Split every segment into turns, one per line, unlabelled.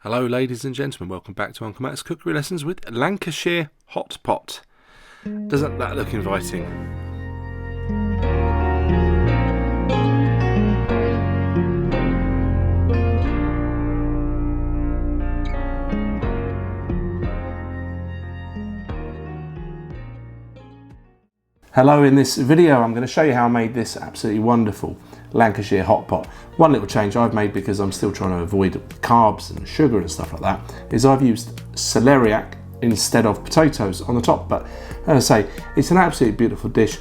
Hello ladies and gentlemen, welcome back to Uncle Matt's Cookery Lessons with Lancashire Hot Pot. Doesn't that look inviting? Hello, in this video I'm going to show you how I made this absolutely wonderful Lancashire hot pot. One little change I've made, because I'm still trying to avoid carbs and sugar and stuff like that, is I've used celeriac instead of potatoes on the top. But as I say, it's an absolutely beautiful dish.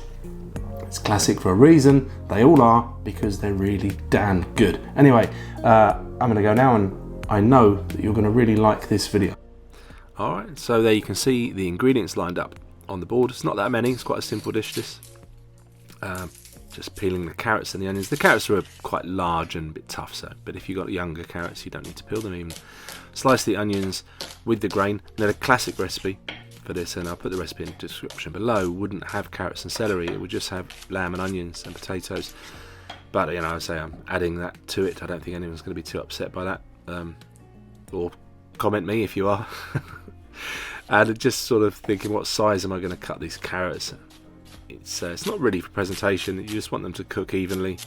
It's classic for a reason. They all are, because they're really damn good. Anyway, I'm going to go now, and I know that you're going to really like this video. Alright, so there you can see the ingredients lined up on the board. It's not that many, it's quite a simple dish this. Just peeling the carrots and the onions. The carrots are quite large and a bit tough, so, but if you've got younger carrots you don't need to peel them even. Slice the onions with the grain. Now the classic recipe for this, and I'll put the recipe in the description below, wouldn't have carrots and celery, it would just have lamb and onions and potatoes. But you know, I say I'm adding that to it. I don't think anyone's going to be too upset by that, or comment me if you are. And just sort of thinking, what size am I going to cut these carrots? It's not really for presentation. You just want them to cook evenly.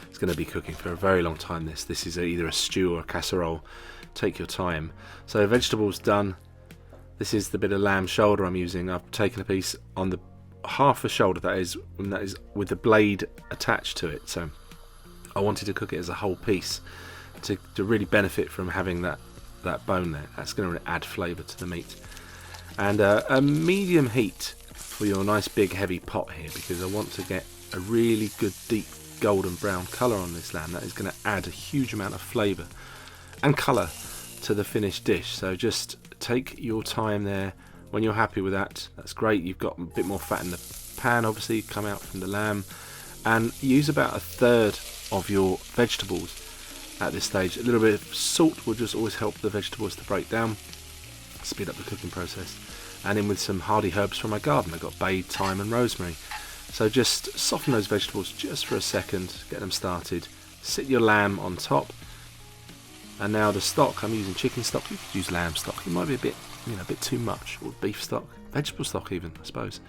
It's going to be cooking for a very long time. This is either a stew or a casserole. Take your time. So vegetables done. This is the bit of lamb shoulder I'm using. I've taken a piece on the half a shoulder, that is with the blade attached to it. So I wanted to cook it as a whole piece to really benefit from having that bone there. That's going to add flavour to the meat. And a medium heat for your nice big heavy pot here, because I want to get a really good deep golden brown colour on this lamb. That is going to add a huge amount of flavour and colour to the finished dish. So just take your time there. When you're happy with that, that's great. You've got a bit more fat in the pan, obviously, come out from the lamb, and use about a third of your vegetables at this stage. A little bit of salt will just always help the vegetables to break down, speed up the cooking process. And in with some hardy herbs from my garden. I've got bay, thyme and rosemary. So just soften those vegetables just for a second, get them started. Sit your lamb on top. And now the stock, I'm using chicken stock. You could use lamb stock. It might be a bit too much, or beef stock, vegetable stock even, I suppose.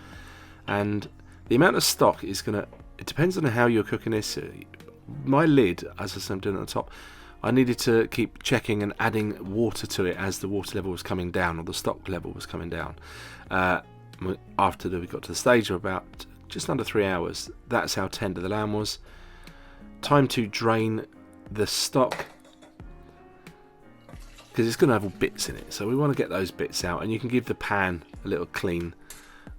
And the amount of stock is it depends on how you're cooking this. My lid, as I said, I'm doing it on the top, I needed to keep checking and adding water to it as the water level was coming down, or the stock level was coming down. After we got to the stage of about just under 3 hours, that's how tender the lamb was. Time to drain the stock, because it's going to have all bits in it, so we want to get those bits out. And you can give the pan a little clean,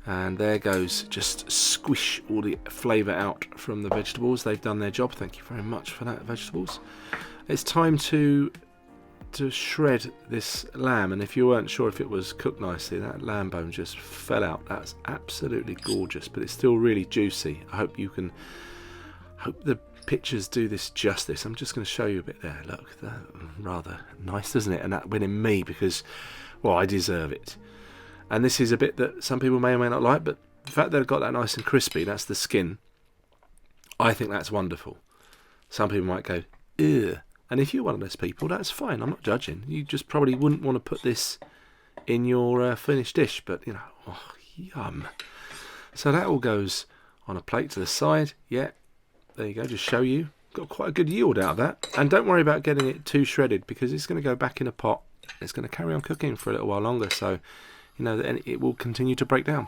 and there goes, just squish all the flavour out from the vegetables. They've done their job. Thank you very much for that, vegetables. It's time to shred this lamb, and if you weren't sure if it was cooked nicely, that lamb bone just fell out. That's absolutely gorgeous, but it's still really juicy. I hope the pictures do this justice. I'm just going to show you a bit there. Look, that, rather nice, doesn't it? And that winning me, because, well, I deserve it. And this is a bit that some people may or may not like, but the fact that I've got that nice and crispy, that's the skin, I think that's wonderful. Some people might go, ew. And if you're one of those people, that's fine. I'm not judging. You just probably wouldn't want to put this in your finished dish, but, you know, oh, yum. So that all goes on a plate to the side. Yeah, there you go, just show you. Got quite a good yield out of that. And don't worry about getting it too shredded, because it's going to go back in a pot. It's going to carry on cooking for a little while longer, so, you know, it will continue to break down.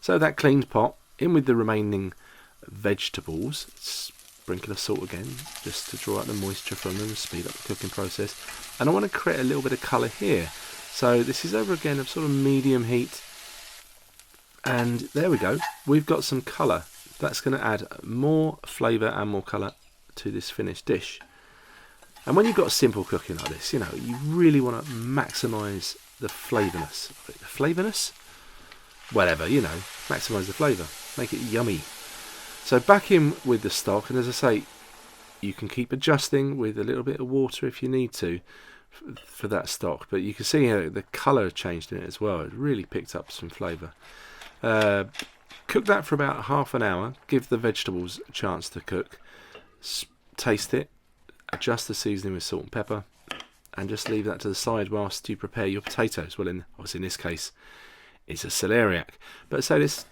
So that cleaned pot, in with the remaining vegetables. Sprinkle of salt again, just to draw out the moisture from them and speed up the cooking process. And I want to create a little bit of colour here. So this is over again of sort of medium heat. And there we go. We've got some colour. That's going to add more flavour and more colour to this finished dish. And when you've got simple cooking like this, you know, you really want to maximise the flavourness of it. The flavourness? Whatever, you know, maximise the flavour. Make it yummy. So back in with the stock, and as I say, you can keep adjusting with a little bit of water if you need to for that stock. But you can see how the colour changed in it as well. It really picked up some flavour. Cook that for about half an hour. Give the vegetables a chance to cook. Taste it. Adjust the seasoning with salt and pepper. and just leave that to the side whilst you prepare your potatoes. Well, obviously in this case, it's a celeriac. But so this,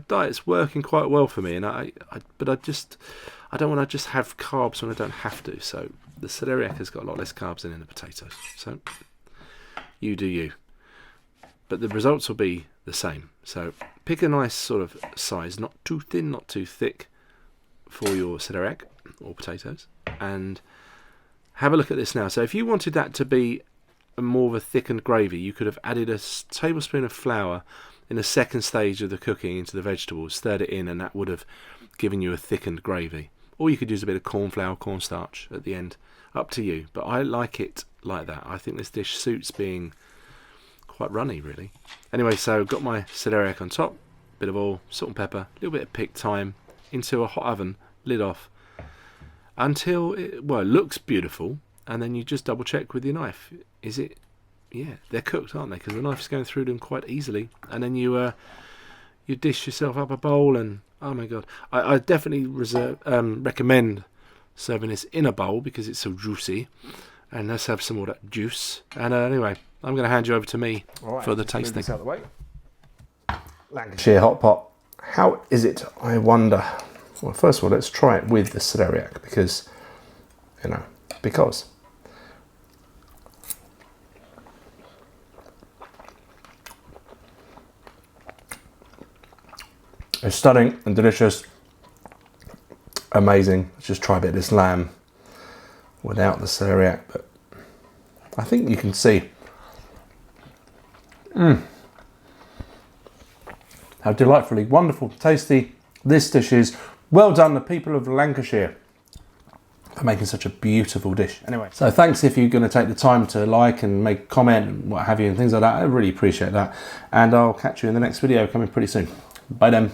diet's working quite well for me, and I don't want to just have carbs when I don't have to. So the celeriac has got a lot less carbs than in the potatoes. So you do you. But the results will be the same. So pick a nice sort of size, not too thin, not too thick, for your celeriac or potatoes, and have a look at this now. So if you wanted that to be more of a thickened gravy, you could have added a tablespoon of flour in the second stage of the cooking into the vegetables, stirred it in, and that would have given you a thickened gravy. Or you could use a bit of corn flour, cornstarch at the end, up to you. But I like it like that. I think this dish suits being quite runny, really. Anyway, so got my celeriac on top, bit of oil, salt and pepper, a little bit of picked thyme, into a hot oven, lid off, until it looks beautiful, and then you just double check with your knife. Is it? Yeah, they're cooked, aren't they? Because the knife's going through them quite easily. And then you dish yourself up a bowl, and oh my god, I definitely recommend serving this in a bowl because it's so juicy. And let's have some more of that juice. And anyway, I'm going to hand you over to me for the tasting. Move this out the way. Lancashire hot pot. How is it, I wonder? Well, first of all, let's try it with the celeriac because it's stunning and delicious, amazing. Let's just try a bit of this lamb without the celeriac, but I think you can see how delightfully wonderful, tasty this dish is. Well done, the people of Lancashire, for making such a beautiful dish. Anyway, so thanks if you're going to take the time to like and make a comment and what have you and things like that. I really appreciate that. And I'll catch you in the next video coming pretty soon. Bye then.